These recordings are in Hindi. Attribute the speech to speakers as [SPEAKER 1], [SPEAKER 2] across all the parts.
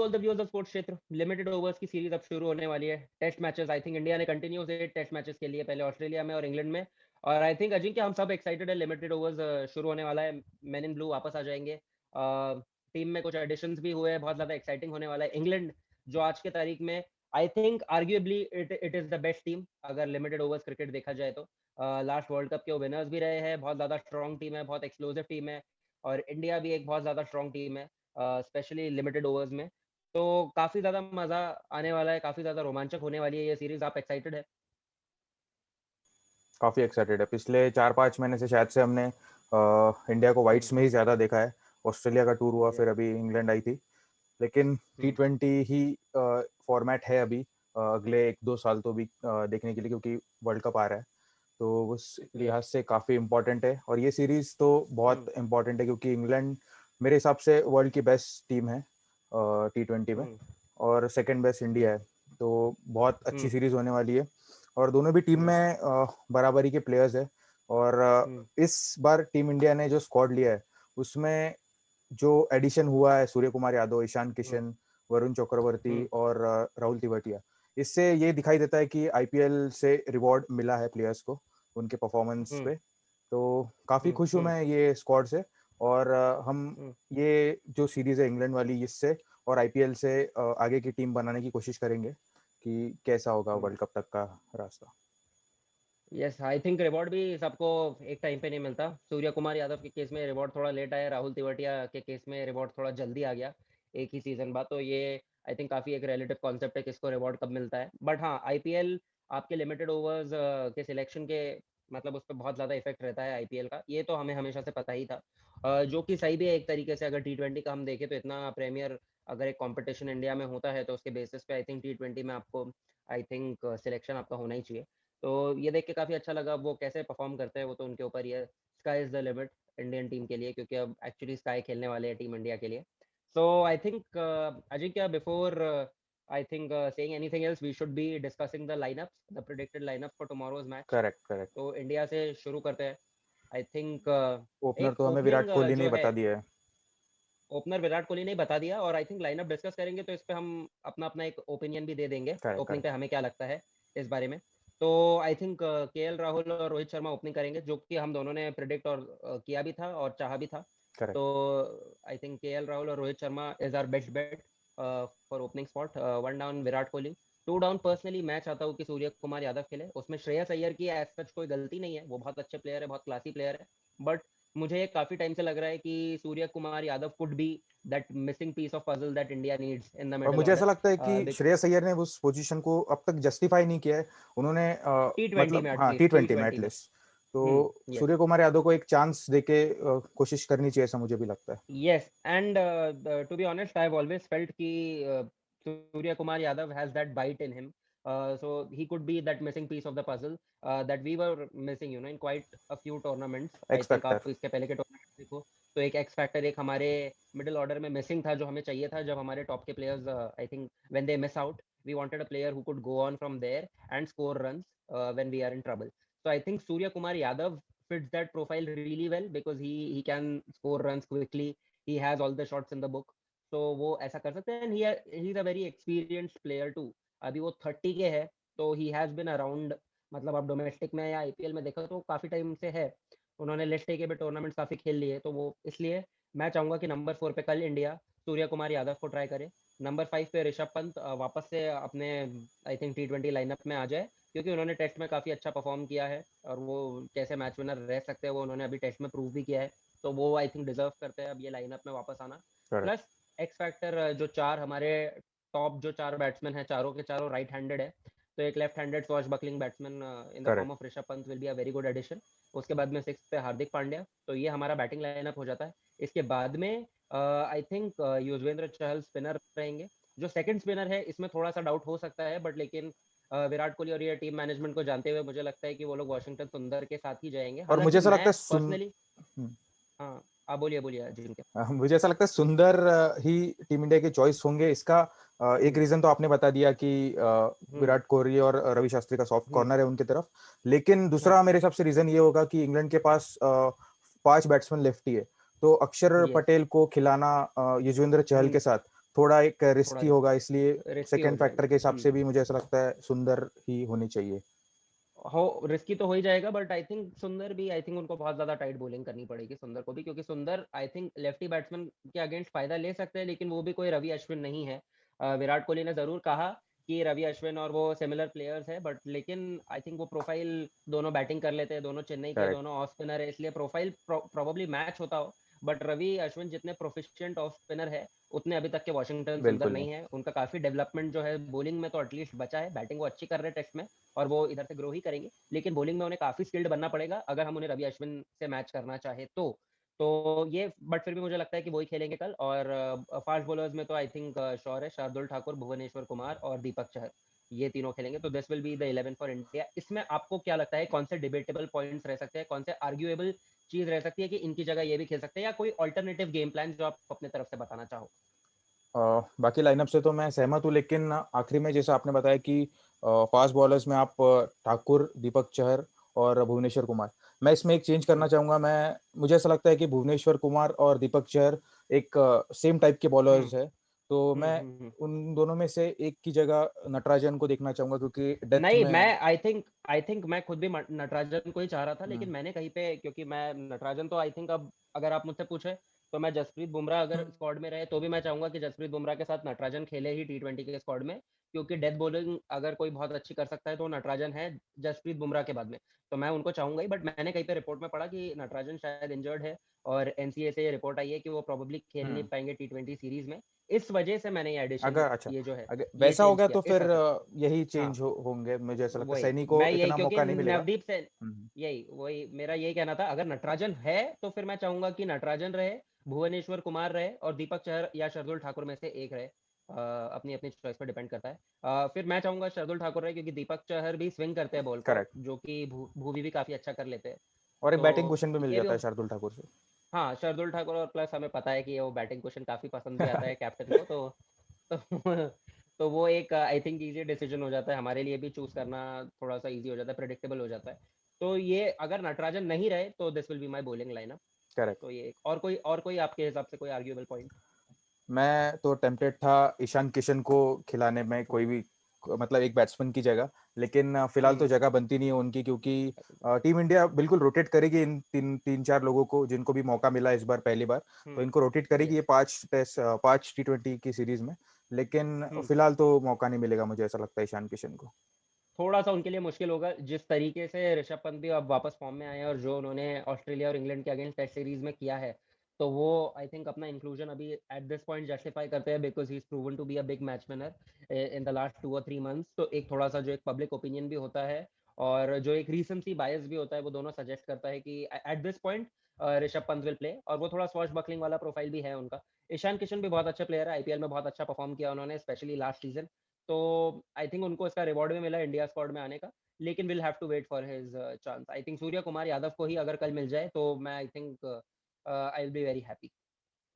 [SPEAKER 1] All the viewers of sports क्षेत्र, लिमिटेड ओवर्स की सीरीज अब शुरू होने वाली है। Test matches, I think India ने कंटिन्यूस 8 टेस्ट मैचेस के लिए, पहले ऑस्ट्रेलिया में और इंग्लैंड में। और आई थिंक अजिंक्य, हम सब एक्साइटेड है, लिमिटेड ओवर्स शुरू होने वाला है, मैन इन ब्लू वापस आ जाएंगे। टीम में कुछ एडिशंस भी हुए हैं, बहुत ज़्यादा एक्साइटिंग होने वाला है। इंग्लैंड जो आज के तारीख में I think arguably it is the best team, अगर लिमिटेड ओवर्स क्रिकेट देखा जाए तो। लास्ट वर्ल्ड कप के वो विनर्स भी रहे हैं, बहुत ज़्यादा स्ट्रॉन्ग टीम है, बहुत एक्सप्लोसिव टीम है। और इंडिया भी एक बहुत ज़्यादा स्ट्रॉन्ग टीम है, स्पेशली लिमिटेड ओवर्स में। तो काफ़ी ज़्यादा मज़ा आने वाला है, काफ़ी ज़्यादा रोमांचक होने वाली है ये सीरीज़। आप एक्साइटेड है?
[SPEAKER 2] काफी एक्साइटेड है। पिछले 4-5 महीने से शायद से हमने इंडिया को
[SPEAKER 1] हुँ,
[SPEAKER 2] वाइट्स में ही ज्यादा देखा है। ऑस्ट्रेलिया का टूर हुआ,
[SPEAKER 1] यस।
[SPEAKER 2] फिर अभी इंग्लैंड आई थी, लेकिन
[SPEAKER 1] हुँ,
[SPEAKER 2] T20 ही फॉर्मेट है अभी अगले 1-2 साल तो भी देखने के लिए, क्योंकि वर्ल्ड कप आ रहा है। तो उस
[SPEAKER 1] यस।
[SPEAKER 2] लिहाज से काफी इम्पोर्टेंट है, और ये सीरीज तो
[SPEAKER 1] हुँ,
[SPEAKER 2] बहुत इम्पोर्टेंट है क्योंकि इंग्लैंड मेरे हिसाब से वर्ल्ड की बेस्ट टीम है T20 में,
[SPEAKER 1] हुँ,
[SPEAKER 2] और सेकंड बेस्ट इंडिया है। तो बहुत अच्छी
[SPEAKER 1] हुँ,
[SPEAKER 2] सीरीज होने वाली है, और दोनों भी टीम
[SPEAKER 1] हुँ,
[SPEAKER 2] में बराबरी के प्लेयर्स है। और
[SPEAKER 1] हुँ,
[SPEAKER 2] इस बार टीम इंडिया ने जो स्क्वाड लिया है उसमें जो एडिशन हुआ है, सूर्य कुमार यादव, ईशान
[SPEAKER 1] हुँ,
[SPEAKER 2] किशन, वरुण चक्रवर्ती
[SPEAKER 1] हुँ,
[SPEAKER 2] और राहुल तिवाटिया, इससे ये दिखाई देता है कि आईपीएल से रिवॉर्ड मिला है प्लेयर्स को उनके परफॉर्मेंस
[SPEAKER 1] हुँ,
[SPEAKER 2] पे। तो काफी
[SPEAKER 1] हुँ,
[SPEAKER 2] खुश हूँ
[SPEAKER 1] हुँ,
[SPEAKER 2] मैं ये स्क्वाड से। और हम
[SPEAKER 1] हुँ,
[SPEAKER 2] ये जो सीरीज है इंग्लैंड वाली, इससे और आईपीएल से आगे की टीम बनाने की कोशिश करेंगे कि कैसा होगा
[SPEAKER 1] हुँ।
[SPEAKER 2] वर्ल्ड कप तक का रास्ता।
[SPEAKER 1] यस, आई थिंक रिवॉर्ड भी सबको एक टाइम पे नहीं मिलता। सूर्य कुमार यादव के केस में रिवॉर्ड थोड़ा लेट आया, राहुल तिवाटिया के केस में रिवॉर्ड थोड़ा जल्दी आ गया, एक ही सीजन बाद। तो ये आई थिंक काफ़ी एक रिलेटिव कॉन्सेप्ट है, किसको रिवॉर्ड कब मिलता है। बट हाँ, आईपीएल आपके लिमिटेड ओवर्स के सिलेक्शन के, मतलब उस पर बहुत ज़्यादा इफेक्ट रहता है आईपीएल का, ये तो हमें हमेशा से पता ही था। जो कि सही भी है एक तरीके से। अगर T20 का हम देखें तो इतना प्रीमियर अगर एक कंपटीशन इंडिया में होता है, तो उसके बेसिस पे आई थिंक T20 में आपको, आई थिंक सिलेक्शन आपका होना ही चाहिए। तो ये देख के काफ़ी अच्छा लगा। वो कैसे परफॉर्म करते हैं वो तो उनके ऊपर ही है। Sky is the limit Indian team के लिए, क्योंकि अब एक्चुअली स्काई खेलने वाले हैं टीम इंडिया के लिए। So I think Ajinkya, before I think saying anything else, we should be discussing the lineups, the predicted lineup for tomorrow's match.
[SPEAKER 2] Correct, correct.
[SPEAKER 1] तो इंडिया से शुरू करते हैं। आई थिंक
[SPEAKER 2] ओपनर
[SPEAKER 1] एक
[SPEAKER 2] तो हमें
[SPEAKER 1] ओपनिंग
[SPEAKER 2] विराट कोहली ने
[SPEAKER 1] जो
[SPEAKER 2] ही
[SPEAKER 1] है,
[SPEAKER 2] बता दिया है।
[SPEAKER 1] ओपनर विराट कोहली ने ही बता दिया। और आई थिंक लाइनअप डिस्कस करेंगे तो इस पे हम अपना अपना एक ओपिनियन भी दे देंगे,
[SPEAKER 2] करेक्ट,
[SPEAKER 1] ओपनिंग पे
[SPEAKER 2] करेक्ट,
[SPEAKER 1] हमें क्या लगता है इस बारे में। तो आई थिंक केएल राहुल और रोहित शर्मा ओपनिंग करेंगे, जो कि हम दोनों ने प्रिडिक्ट और किया भी था और चाहा भी था।
[SPEAKER 2] करेक्ट।
[SPEAKER 1] तो आई थिंक केएल राहुल और Rohit Sharma is our best bet for opening spot. One down Virat Kohli, two down personally मैं चाहता हूँ कि सूर्य कुमार यादव खेले। उसमें श्रेयस अय्यर की एज सच कोई गलती नहीं है, वो बहुत अच्छे प्लेयर है, बहुत क्लासी प्लेयर है। बट मुझे काफी टाइम से लग रहा है कि Suryakumar Yadav could be that missing piece of puzzle that India needs in the
[SPEAKER 2] और
[SPEAKER 1] मिडल
[SPEAKER 2] मुझे ऐसा
[SPEAKER 1] ऑर्डर।
[SPEAKER 2] लगता है कि श्रेयस अय्यर ने उस पोजीशन को अब तक जस्टिफाई नहीं किया है उन्होंने,
[SPEAKER 1] T20
[SPEAKER 2] मतलब
[SPEAKER 1] में,
[SPEAKER 2] हाँ,
[SPEAKER 1] एटलीस्ट
[SPEAKER 2] T20 में
[SPEAKER 1] T20 में।
[SPEAKER 2] एटलीस्ट। तो
[SPEAKER 1] यस।
[SPEAKER 2] सूर्य कुमार यादव को एक चांस देके कोशिश करनी चाहिए, ऐसा मुझे भी लगता है।
[SPEAKER 1] Yes, and to be honest, I've always felt कि Surya Kumar Yadav has that bite in him. So he could be that missing piece of the puzzle that we were missing, in quite a few tournaments. I
[SPEAKER 2] x
[SPEAKER 1] think
[SPEAKER 2] factor.
[SPEAKER 1] आप इसके पहले के टूर्नामेंट देखो तो एक एक्स फैक्टर, एक हमारे मिडिल ऑर्डर में मिसिंग था, जो हमें चाहिए था जब हमारे टॉप के players, I think when they miss out, we wanted a player who could go on from there and score runs when we are in trouble. So I think Surya Kumar Yadav fits that profile really well because he can score runs quickly. He has all the shots in the book. So वो ऐसा कर सकते हैं, and he is a very experienced player too. अभी वो 30 के है, तो he has been around, मतलब आप डोमेस्टिक में या आईपीएल में देखो तो काफी टाइम से है। उन्होंने लिस्ट ए के भी टूर्नामेंट्स काफी खेल लिए, तो वो इसलिए मैं चाहूंगा कि नंबर 4 पे कल इंडिया सूर्य कुमार यादव को ट्राई करे। नंबर 5 पे ऋषभ पंत वापस से अपने, आई थिंक T20 लाइनअप में आ जाए, क्योंकि उन्होंने टेस्ट में काफी अच्छा परफॉर्म किया है और वो कैसे मैच विनर रह सकते हैं वो उन्होंने अभी टेस्ट में प्रूव भी किया है। तो वो आई थिंक डिजर्व करते हैं अब ये लाइनअप में वापस आना।
[SPEAKER 2] करेक्ट,
[SPEAKER 1] प्लस एक्स फैक्टर, जो चार हमारे टॉप जो चार बैट्समैन हैं, चारों के चारों राइट हैंडेड है। तो एक left handed swashbuckling batsman in the form
[SPEAKER 2] correct.
[SPEAKER 1] Of Rishabh Pant will be a very good addition. उसके बाद में सिक्स पे हार्दिक पांड्या। तो ये हमारा बैटिंग लाइनअप हो जाता है। इसके बाद में I think Yuzvendra Chahal spinner रहेंगे। जो सेकंड स्पिनर है इसमें थोड़ा सा डाउट हो सकता है, बट लेकिन विराट कोहली और ये टीम मैनेजमेंट को जानते हुए मुझे लगता है कि वो लोग वॉशिंगटन सुंदर के साथ ही जाएंगे।
[SPEAKER 2] और मुझे
[SPEAKER 1] हालांकि
[SPEAKER 2] ऐसा लगता
[SPEAKER 1] मैं
[SPEAKER 2] है
[SPEAKER 1] पर्सनली, हाँ, आप बोलिए बोलिए अजिंक्य।
[SPEAKER 2] मुझे ऐसा लगता है सुंदर ही टीम इंडिया की चॉइस होंगे। इसका एक
[SPEAKER 1] हम्म,
[SPEAKER 2] रीजन तो आपने बता दिया कि
[SPEAKER 1] हम्म,
[SPEAKER 2] विराट कोहली और रवि शास्त्री का सॉफ्ट
[SPEAKER 1] हम्म,
[SPEAKER 2] कॉर्नर है उनकी तरफ। लेकिन
[SPEAKER 1] हाँ,
[SPEAKER 2] दूसरा मेरे हिसाब से रीजन ये होगा कि इंग्लैंड के पास 5 बैट्समैन लेफ्टी है, तो अक्षर
[SPEAKER 1] यस,
[SPEAKER 2] पटेल को खिलाना युजवेंद्र चहल
[SPEAKER 1] हम्म,
[SPEAKER 2] के साथ थोड़ा एक
[SPEAKER 1] थोड़ा
[SPEAKER 2] रिस्की होगा, इसलिए
[SPEAKER 1] रिस्की हो
[SPEAKER 2] सेकंड
[SPEAKER 1] जाएगा।
[SPEAKER 2] फैक्टर के हिसाब से भी मुझे ऐसा लगता है सुंदर ही होनी चाहिए।
[SPEAKER 1] हो रिस्की तो हो ही जाएगा, बट आई थिंक सुंदर भी, आई थिंक उनको बहुत ज्यादा टाइट बॉलिंग करनी पड़ेगी सुंदर को भी, क्योंकि सुंदर आई थिंक लेफ्टी बैट्समैन के अगेंस्ट फायदा ले सकते हैं, लेकिन वो भी कोई रवि अश्विन नहीं है। विराट कोहली ने जरूर कहा कि रवि अश्विन और वो सिमिलर प्लेयर्स है, बट लेकिन आई थिंक वो प्रोफाइल, दोनों बैटिंग कर लेते हैं, दोनों चेन्नई के,
[SPEAKER 2] करेक्ट।
[SPEAKER 1] दोनों ऑफ स्पिनर है, इसलिए प्रोफाइल प्रोबेबली मैच होता हो। बट रवि अश्विन जितने प्रोफिशिएंट ऑफ स्पिनर है, उतने अभी तक के वॉशिंगटन सुंदर
[SPEAKER 2] बिल्कुल नहीं।
[SPEAKER 1] नहीं है। उनका काफी डेवलपमेंट जो है बॉलिंग में तो एटलीस्ट बचा है, बैटिंग वो अच्छी कर रहे हैं टेस्ट में, और वो इधर से ग्रो ही करेंगे, लेकिन बॉलिंग में उन्हें काफी स्किल्ड बनना पड़ेगा अगर हम उन्हें रवि अश्विन से मैच करना चाहे तो ये, बट फिर भी मुझे लगता है कि वही खेलेंगे कल। और फास्ट बॉलर्स में तो आई थिंक श्योर है, शार्दुल ठाकुर, भुवनेश्वर कुमार और दीपक चहर, ये तीनों खेलेंगे। तो this will be the 11 for India. इसमें आपको क्या लगता है, कौन से डिबेटेबल पॉइंट्स रह सकते हैं, कौन से आर्ग्यूएबल चीज रह सकती है कि इनकी जगह ये भी खेल सकते हैं, या कोई ऑल्टरनेटिव गेम प्लान जो आप अपने तरफ से बताना चाहो?
[SPEAKER 2] बाकी लाइनअप से तो मैं सहमत हूँ, लेकिन आखिरी में जैसा आपने बताया कि फास्ट बॉलर्स में आप ठाकुर, दीपक चहर और भुवनेश्वर कुमार, मैं इसमें एक चेंज करना चाहूंगा। मुझे ऐसा लगता है कि भुवनेश्वर कुमार और दीपक चहर एक सेम टाइप के
[SPEAKER 1] हम्म
[SPEAKER 2] बॉलर्स है, तो
[SPEAKER 1] हम्म
[SPEAKER 2] मैं
[SPEAKER 1] हम्म हम्म।
[SPEAKER 2] उन दोनों में से एक की जगह नटराजन को देखना चाहूंगा, क्योंकि डेथ
[SPEAKER 1] नहीं, मैं
[SPEAKER 2] में।
[SPEAKER 1] आई थिंक मैं खुद भी नटराजन को ही चाह रहा था,
[SPEAKER 2] हम्म,
[SPEAKER 1] लेकिन मैंने कहीं पे, क्योंकि मैं नटराजन तो आई थिंक, अब अगर आप मुझसे पूछे तो मैं जसप्रीत बुमराह अगर स्क्वाड में रहे तो भी मैं चाहूंगा कि जसप्रीत बुमराह के साथ नटराजन खेले ही T20 के स्क्वाड में, क्योंकि डेथ बॉलिंग अगर कोई बहुत अच्छी कर सकता है तो नटराजन है जसप्रीत बुमराह के बाद में। तो मैं उनको चाहूंगा ही, बट मैंने कहीं पे रिपोर्ट में पढ़ा कि नटराजन शायद इंजर्ड है, और एनसीए से ये रिपोर्ट आई है कि वो प्रोबेबली खेल नहीं
[SPEAKER 2] हम्म।
[SPEAKER 1] पाएंगे T20 सीरीज में। इस वजह से मैंने ये एडिशन,
[SPEAKER 2] अगर अच्छा,
[SPEAKER 1] ये जो है,
[SPEAKER 2] अगर
[SPEAKER 1] ये
[SPEAKER 2] वैसा हो
[SPEAKER 1] चेंज
[SPEAKER 2] गया
[SPEAKER 1] किया
[SPEAKER 2] तो
[SPEAKER 1] इस
[SPEAKER 2] फिर
[SPEAKER 1] वजह से।
[SPEAKER 2] यही
[SPEAKER 1] हाँ,
[SPEAKER 2] चेंज होंगे। मुझे ऐसा लगता है
[SPEAKER 1] वही
[SPEAKER 2] सैनी को
[SPEAKER 1] मैं यही,
[SPEAKER 2] इतना
[SPEAKER 1] क्योंकि
[SPEAKER 2] मौका नहीं मिलेगा।
[SPEAKER 1] नवदीप से,
[SPEAKER 2] हम्म,
[SPEAKER 1] यही वही मेरा यही कहना था, अगर नटराजन है तो फिर मैं चाहूंगा कि नटराजन रहे, भुवनेश्वर कुमार रहे, और दीपक चहर या शार्दुल ठाकुर में से एक रहे। अपनी अपनी चॉइस पर डिपेंड करता है। फिर मैं चाहूंगा शार्दुल ठाकुर रहे, क्योंकि दीपक चहर भी स्विंग करते हैं बॉल को,
[SPEAKER 2] करेक्ट।
[SPEAKER 1] जो कि भूवी भी काफी अच्छा कर लेते हैं।
[SPEAKER 2] और एक बैटिंग
[SPEAKER 1] तो
[SPEAKER 2] क्वेश्चन भी मिल
[SPEAKER 1] ये भी
[SPEAKER 2] जाता है शार्दुल ठाकुर से।
[SPEAKER 1] हाँ, शार्दुल ठाकुर, और प्लस हमें पता है कि वो बैटिंग क्वेश्चन काफी पसंद भी आता है कैप्टन को, तो तो वो एक आई थिंक इजी डिसीजन हो जाता है हमारे लिए भी, चूज करना थोड़ा सा इजी हो जाता है, प्रेडिक्टेबल हो जाता है। तो ये अगर नटराजन नहीं रहे तो this will be my bowling lineup.
[SPEAKER 2] Correct.
[SPEAKER 1] तो ये और कोई आपके हिसाब से कोई आर्ग्यूएबल पॉइंट?
[SPEAKER 2] मैं तो टेम्पटेड था ईशान किशन को खिलाने में, कोई भी मतलब एक बैट्समैन की जगह, लेकिन फिलहाल तो
[SPEAKER 1] हम्म
[SPEAKER 2] जगह बनती नहीं है उनकी, क्योंकि टीम इंडिया बिल्कुल रोटेट करेगी इन तीन चार लोगों को जिनको भी मौका मिला इस बार पहली बार। तो इनको रोटेट करेगी ये
[SPEAKER 1] यस।
[SPEAKER 2] 5 T20 की सीरीज में, लेकिन
[SPEAKER 1] हम्म
[SPEAKER 2] फिलहाल तो मौका नहीं मिलेगा मुझे ऐसा लगता है ईशान किशन को।
[SPEAKER 1] थोड़ा सा उनके लिए मुश्किल होगा, जिस तरीके से ऋषभ पंत भी अब वापस फॉर्म में आए हैं, और जो उन्होंने ऑस्ट्रेलिया और इंग्लैंड के अगेंस्ट टेस्ट सीरीज में किया है, तो वो आई थिंक अपना इंक्लूजन अभी एट दिस पॉइंट जस्टिफाई करते हैं, because he is proven to be a big match winner in the last 2 और 3 मंथ्स। तो एक थोड़ा सा जो एक पब्लिक ओपिनियन भी होता है, और जो एक रीसेंसी बायस भी होता है, वो दोनों सजेस्ट करता है कि eight this point Rishabh Pant will play, और वो थोड़ा स्वॉश बकलिंग वाला प्रोफाइल भी है उनका। ईशान किशन भी बहुत अच्छा प्लेयर है, आईपीएल में बहुत अच्छा परफॉर्म किया उन्होंने, स्पेशली लास्ट सीजन। तो आई थिंक उनको इसका रिवॉर्ड भी मिला इंडिया स्क्वाड में आने का, लेकिन will have to wait for his chance. I think Suryakumar Yadav को ही अगर कल मिल जाए तो मैं I think I will be very happy,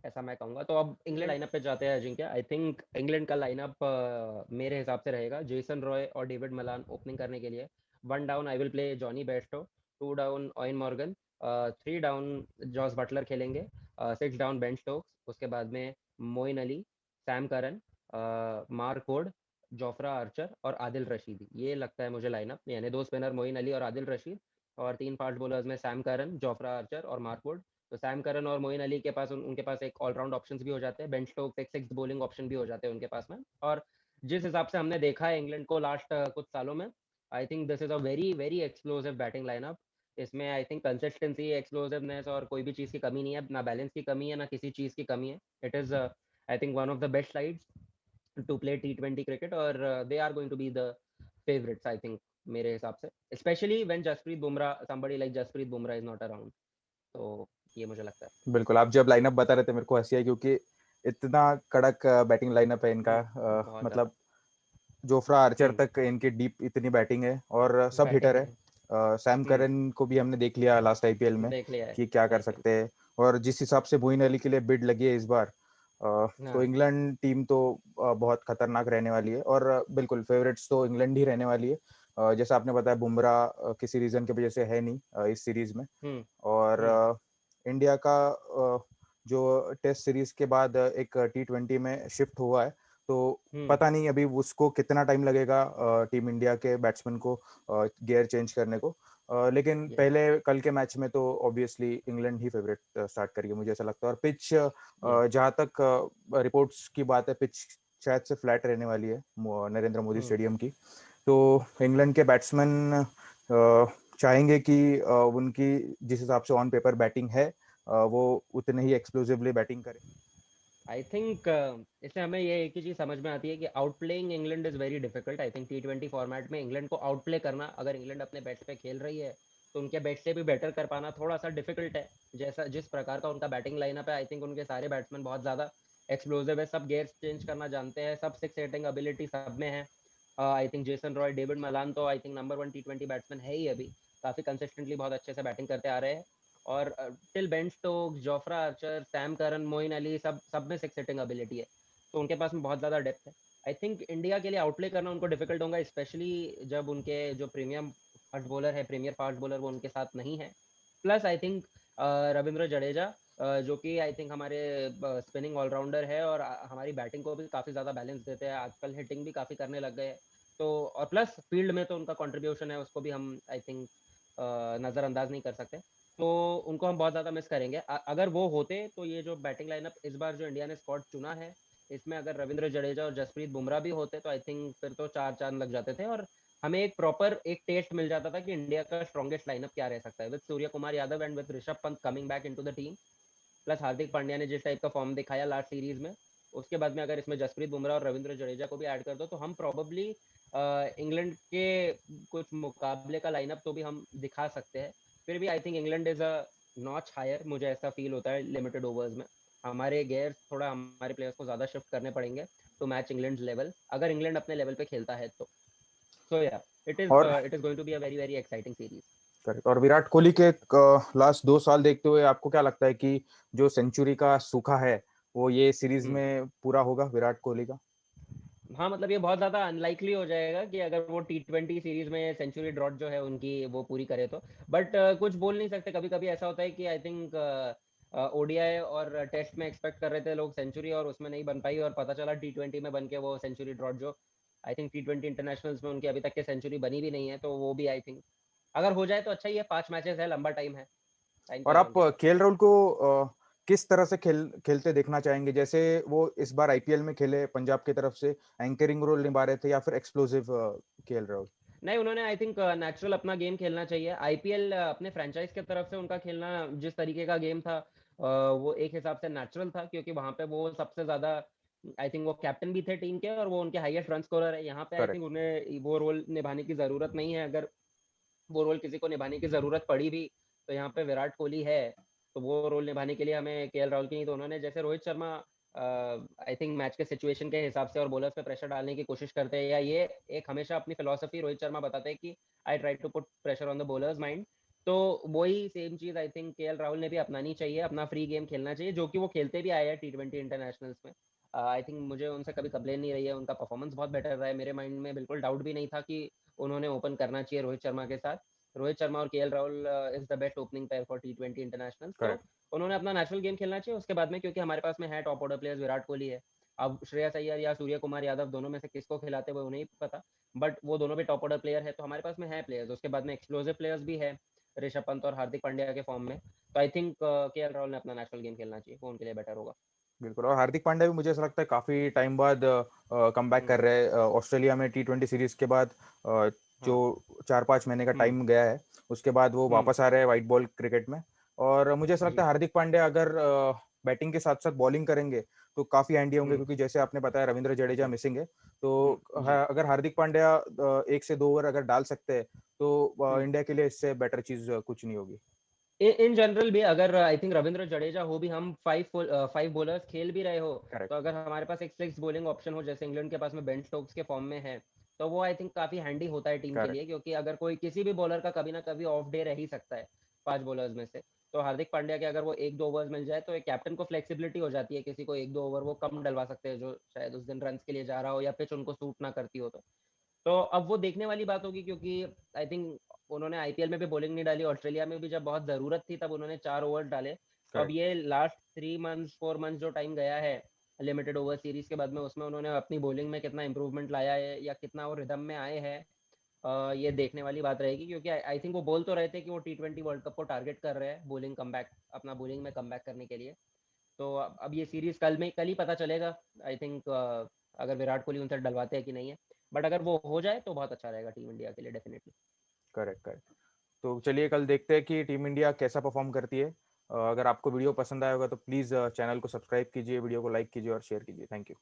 [SPEAKER 1] ऐसा मैं कहूंगा। तो अब इंग्लैंड लाइनअप पे जाते हैं अजिंक्य। आई थिंक इंग्लैंड का लाइनअप मेरे हिसाब से रहेगा जेसन रॉय और डेविड मलान ओपनिंग करने के लिए। 1 down I will play Jonny Bairstow, 2 down Eoin Morgan, 3 down Jos Buttler खेलेंगे, 6 डाउन बेन स्टोक्स, उसके बाद में Moeen Ali, Sam Curran, Mark Wood, Jofra Archer और आदिल रशीद। ये लगता है मुझे लाइनअप, यानी 2 स्पिनर मोइन अली और आदिल रशीद, और 3 फास्ट बॉलर्स में सैम करन, जोफ्रा आर्चर और मार्क वुड। तो सैम करन और मोइन अली के पास उनके पास एक ऑलराउंड ऑप्शंस भी हो जाते हैं, बेन स्टोक्स एक सिक्स बॉलिंग ऑप्शन भी हो जाते हैं उनके पास में। और जिस हिसाब से हमने देखा है इंग्लैंड को लास्ट कुछ सालों में, I think this is a very very explosive batting lineup. इसमें आई थिंक कंसिस्टेंसी, एक्सप्लोसिवनेस और कोई भी चीज़ की कमी नहीं है, ना बैलेंस की कमी है, ना किसी चीज़ की कमी है। It is I think one of the best sides to play T20 cricket, और they are going to be the favourites I think, मेरे हिसाब से, specially when Jasprit Bumrah, somebody like Jasprit Bumrah is not around. तो ये मुझे लगता है।
[SPEAKER 2] बिल्कुल, आप जब लाइनअप बता रहे थे मेरे को हंसी आई, क्योंकि इतना कड़क बैटिंग लाइनअप है इनका।
[SPEAKER 1] बहुत ज़्यादा
[SPEAKER 2] मतलब जोफ्रा आर्चर
[SPEAKER 1] हम्म
[SPEAKER 2] तक इनकी डीप इतनी बैटिंग है, और सब हिटर
[SPEAKER 1] बैटिंग
[SPEAKER 2] है।
[SPEAKER 1] है।
[SPEAKER 2] सैम करन को भी हमने देख लिया लास्ट आईपीएल में
[SPEAKER 1] देख लिया है,
[SPEAKER 2] कि क्या कर
[SPEAKER 1] देख
[SPEAKER 2] सकते हैं, और जिस हिसाब से मोइन अली के लिए बिड लगी है इस बार,
[SPEAKER 1] लिया।
[SPEAKER 2] तो
[SPEAKER 1] हाँ,
[SPEAKER 2] इंग्लैंड टीम तो बहुत खतरनाक रहने वाली है, और बिल्कुल फेवरेट्स तो इंग्लैंड ही रहने वाली है। जैसा आपने बताया बुमराह किसी रीजन की वजह से है नहीं इस सीरीज में,
[SPEAKER 1] हम्म
[SPEAKER 2] और
[SPEAKER 1] हम्म
[SPEAKER 2] इंडिया का जो टेस्ट सीरीज के बाद एक T20 में शिफ्ट हुआ है, तो पता
[SPEAKER 1] हम्म
[SPEAKER 2] नहीं अभी उसको कितना टाइम लगेगा टीम इंडिया के बैट्समैन को गियर चेंज करने को। लेकिन
[SPEAKER 1] या
[SPEAKER 2] पहले कल के मैच में तो ऑब्वियसली इंग्लैंड ही फेवरेट स्टार्ट करेगी, मुझे ऐसा लगता है। और पिच
[SPEAKER 1] या
[SPEAKER 2] जहाँ तक रिपोर्ट्स की बात है, पिच शायद से फ्लैट रहने वाली है नरेंद्र मोदी स्टेडियम की। तो इंग्लैंड के बैट्समैन चाहेंगे कि उनकी जिस हिसाब से ऑन पेपर बैटिंग है, वो उतने ही एक्सप्लोसिवली बैटिंग करें।
[SPEAKER 1] आई थिंक इससे हमें ये एक ही चीज समझ में आती है कि out playing England is very difficult. I think T20 format में इंग्लैंड को आउट प्ले करना, अगर इंग्लैंड अपने बैट्स पे खेल रही है तो उनके बैट से भी बेटर कर पाना थोड़ा सा डिफिकल्ट है। जैसा जिस प्रकार का उनका बैटिंग लाइनअप है, आई थिंक उनके सारे बैट्समैन बहुत ज्यादा एक्सप्लोसिव है, सब गेयर चेंज करना जानते हैं, सब सिक्स हिटिंग एबिलिटी सब में है। I think Jason Roy, David Malan तो I think number 1 T20 batsman है ही अभी, काफी कंसिस्टेंटली बहुत अच्छे से बैटिंग करते आ रहे हैं। और till Ben Stokes, Jofra Archer, Sam Curran, Moeen Ali, सब सब में सिक्स हिटिंग एबिलिटी है, तो उनके पास में बहुत ज़्यादा डेप्थ है। आई थिंक इंडिया के लिए आउटप्ले करना उनको डिफिकल्ट होगा, स्पेशली जब उनके जो प्रीमियम फास्ट बॉलर है, प्रीमियर फास्ट बॉलर, वो उनके साथ नहीं है। Plus I think Ravindra Jadeja, जो कि आई थिंक हमारे स्पिनिंग ऑलराउंडर है और हमारी बैटिंग को भी काफ़ी ज़्यादा बैलेंस देते हैं, आजकल हिटिंग भी काफ़ी करने लग गए हैं। तो और प्लस फील्ड में तो उनका कंट्रीब्यूशन है, उसको भी हम आई थिंक नज़रअंदाज नहीं कर सकते। तो उनको हम बहुत ज़्यादा मिस करेंगे। अगर वो होते तो ये जो बैटिंग लाइनअप इस बार जो इंडिया ने स्क्वाड चुना है, इसमें अगर रविंद्र जडेजा और जसप्रीत बुमराह भी होते तो आई थिंक फिर तो चार चांद लग जाते थे और हमें एक प्रॉपर एक टेस्ट मिल जाता था कि इंडिया का स्ट्रॉन्गेस्ट लाइनअप क्या रह सकता है, with Suryakumar Yadav and with Rishabh Pant coming back into the team. Plus Hardik Pandya ने जिस टाइप का फॉर्म दिखाया लास्ट सीरीज में, उसके बाद में अगर इसमें जसप्रीत बुमराह और रविंद्र जडेजा को भी ऐड कर दो तो हम प्रॉबली इंग्लैंड के कुछ मुकाबले का लाइनअप तो भी हम दिखा सकते हैं। फिर भी I think England is a notch higher, मुझे ऐसा फील होता है लिमिटेड ओवर्स में। हमारे गेयर्स थोड़ा हमारे प्लेयर्स को ज़्यादा शिफ्ट करने पड़ेंगे टू मैच इंग्लैंड लेवल, अगर इंग्लैंड अपने लेवल पे खेलता है तो। सो या
[SPEAKER 2] और
[SPEAKER 1] it is going to be a very very exciting series.
[SPEAKER 2] Correct. और विराट कोहली के लास्ट 2 साल देखते हुए आपको क्या लगता है कि जो सेंचुरी का सूखा है, वो ये सीरीज में पूरा होगा विराट कोहली का?
[SPEAKER 1] हाँ, मतलब ये बहुत ज़्यादा अनलाइकली हो जाएगा कि अगर वो T20 सीरीज में सेंचुरी ड्रॉट जो है उनकी वो पूरी करे तो। बट कुछ बोल नहीं सकते, कभी कभी ऐसा होता है कि आई थिंक ODI और टेस्ट में एक्सपेक्ट कर रहे थे लोग सेंचुरी और उसमें नहीं बन पाई और पता चला T20 में बन के वो सेंचुरी ड्रॉट जो आई थिंक T20 इंटरनेशनल्स में उनकी अभी तक के सेंचुरी बनी भी नहीं है, तो वो भी आई थिंक अगर हो जाए तो अच्छा ही है। 5 मैचेस है, लंबा टाइम तो
[SPEAKER 2] और
[SPEAKER 1] है
[SPEAKER 2] आप
[SPEAKER 1] उनके पास।
[SPEAKER 2] केएल राहुल को किस तरह से खेलते देखना चाहेंगे? जैसे वो इस बार आईपीएल में खेले, पंजाब की तरफ से एंकरिंग रोल निभा रहे थे, या फिर एक्सप्लोसिव केएल राहुल?
[SPEAKER 1] नहीं, उन्होंने आई थिंक नेचुरल अपना गेम खेलना चाहिए। आईपीएल अपने फ्रेंचाइज की तरफ से उनका खेलना जिस तरीके का गेम था, वो एक हिसाब से नेचुरल था क्योंकि वहां पे वो सबसे ज्यादा आई थिंक वो कैप्टन भी थे टीम के और वो उनके हाईएस्ट रन स्कोरर है। यहाँ पे आई थिंक
[SPEAKER 2] करेक्ट।
[SPEAKER 1] उन्हें वो रोल निभाने की जरूरत नहीं है। अगर वो रोल किसी को निभाने की जरूरत पड़ी भी तो यहाँ पे विराट कोहली है, तो वो रोल निभाने के लिए हमें KL राहुल की नहीं। तो उन्होंने जैसे Rohit Sharma I think match के सिचुएशन के हिसाब से और बॉलर्स पे प्रेशर डालने की कोशिश करते हैं, या ये एक हमेशा अपनी फिलोसफी रोहित शर्मा बताते हैं कि I try to put pressure on the bowlers mind. तो वही सेम चीज आई थिंक KL राहुल ने भी अपनानी चाहिए, अपना फ्री गेम खेलना चाहिए, जो कि वो खेलते भी आए हैं T20 इंटरनेशनल्स में। आई थिंक मुझे उनसे कभी कंप्लेन नहीं रही है, उनका परफॉर्मेंस बहुत बेटर रहा है, मेरे माइंड में बिल्कुल डाउट भी नहीं था कि उन्होंने ओपन करना चाहिए रोहित शर्मा के साथ। रोहित शर्मा और KL Rahul is the best opening pair for T20 international. तो
[SPEAKER 2] करेक्ट।
[SPEAKER 1] उन्होंने अपना नेचुरल गेम खेलना चाहिए उसके बाद में, क्योंकि हमारे पास में है top order players, Virat Kohli है। अब श्रेयस अय्यर या सूर्य कुमार यादव दोनों में से किसको खिलाते हुए उन्हें ही पता, बट वो दोनों भी टॉप ऑर्डर प्लेयर है, तो हमारे पास में है प्लेयर्स। उसके बाद में एक्सप्लोसिव प्लेयर्स भी है ऋषभ पंत और हार्दिक पांड्या के फॉर्म में। तो आई थिंक KL राहुल ने अपना नेशनल गेम खेलना चाहिए, वो उनके लिए बेटर होगा।
[SPEAKER 2] बिल्कुल। और हार्दिक पांड्या भी मुझे ऐसा लगता है काफी टाइम बाद कमबैक कर
[SPEAKER 1] हम्म।
[SPEAKER 2] रहे हैं। ऑस्ट्रेलिया में T20 सीरीज के बाद जो
[SPEAKER 1] हाँ।
[SPEAKER 2] 4-5 महीने का
[SPEAKER 1] हम्म।
[SPEAKER 2] टाइम गया है, उसके बाद वो
[SPEAKER 1] हम्म।
[SPEAKER 2] वापस आ रहे हैं व्हाइट बॉल क्रिकेट में। और मुझे ऐसा लगता
[SPEAKER 1] जी।
[SPEAKER 2] है हार्दिक पांड्या अगर बैटिंग के साथ साथ बॉलिंग करेंगे तो काफी हैंडी होंगे,
[SPEAKER 1] हम्म।
[SPEAKER 2] क्योंकि जैसे आपने बताया रविंद्र जडेजा
[SPEAKER 1] जी।
[SPEAKER 2] मिसिंग है। तो
[SPEAKER 1] जी।
[SPEAKER 2] अगर हार्दिक पांड्या 1 से 2 ओवर अगर डाल सकते हैं तो
[SPEAKER 1] हम्म।
[SPEAKER 2] इंडिया के लिए इससे बेटर चीज कुछ नहीं होगी।
[SPEAKER 1] इन जनरल भी अगर आई थिंक रविंद्र जडेजा हो भी, हम फाइव बॉलर्स खेल भी रहे हो, तो
[SPEAKER 2] करेक्ट।
[SPEAKER 1] अगर हमारे पास एक सिक्स बॉलिंग ऑप्शन हो जैसे इंग्लैंड के पास में बेन स्टोक्स के फॉर्म में है, तो वो आई थिंक काफी हैंडी होता है टीम के
[SPEAKER 2] करेक्ट।
[SPEAKER 1] लिए, क्योंकि अगर कोई किसी भी बॉलर का कभी ना कभी ऑफ डे रह ही सकता है 5 बॉलर्स में से। तो हार्दिक पांड्या के अगर वो 1-2 ओवर्स मिल जाए तो एक कैप्टन को फ्लेक्सिबिलिटी हो जाती है, किसी को 1-2 ओवर वो कम डलवा सकते हैं जो शायद उस दिन रन के लिए जा रहा हो या पिच उनको सूट ना करती हो। तो अब वो देखने वाली बात होगी, क्योंकि आई थिंक उन्होंने आईपीएल में भी बॉलिंग नहीं डाली, ऑस्ट्रेलिया में भी जब बहुत जरूरत थी तब उन्होंने 4 ओवर डाले। अब ये लास्ट 3 मंथ्स 4 मंथ्स जो टाइम गया है लिमिटेड ओवर सीरीज के बाद में, उसमें उन्होंने अपनी बॉलिंग में कितना इंप्रूवमेंट लाया है या कितना वो रिदम में आए हैं, ये देखने वाली बात रहेगी। क्योंकि आई थिंक वो बोल तो रहे थे कि वो T20 वर्ल्ड कप को टारगेट कर रहे हैं बॉलिंग कमबैक, अपना बॉलिंग में कमबैक करने के लिए। तो अब ये सीरीज कल ही पता चलेगा आई थिंक, अगर विराट कोहली उनसे डलवाते हैं कि नहीं है। बट अगर वो हो जाए तो बहुत अच्छा रहेगा टीम इंडिया के लिए डेफिनेटली।
[SPEAKER 2] Correct correct. तो चलिए कल देखते हैं कि टीम इंडिया कैसा परफॉर्म करती है। अगर आपको वीडियो पसंद आया होगा तो प्लीज़ चैनल को सब्सक्राइब कीजिए, वीडियो को लाइक कीजिए और शेयर कीजिए। Thank you.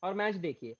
[SPEAKER 1] और मैच देखिए।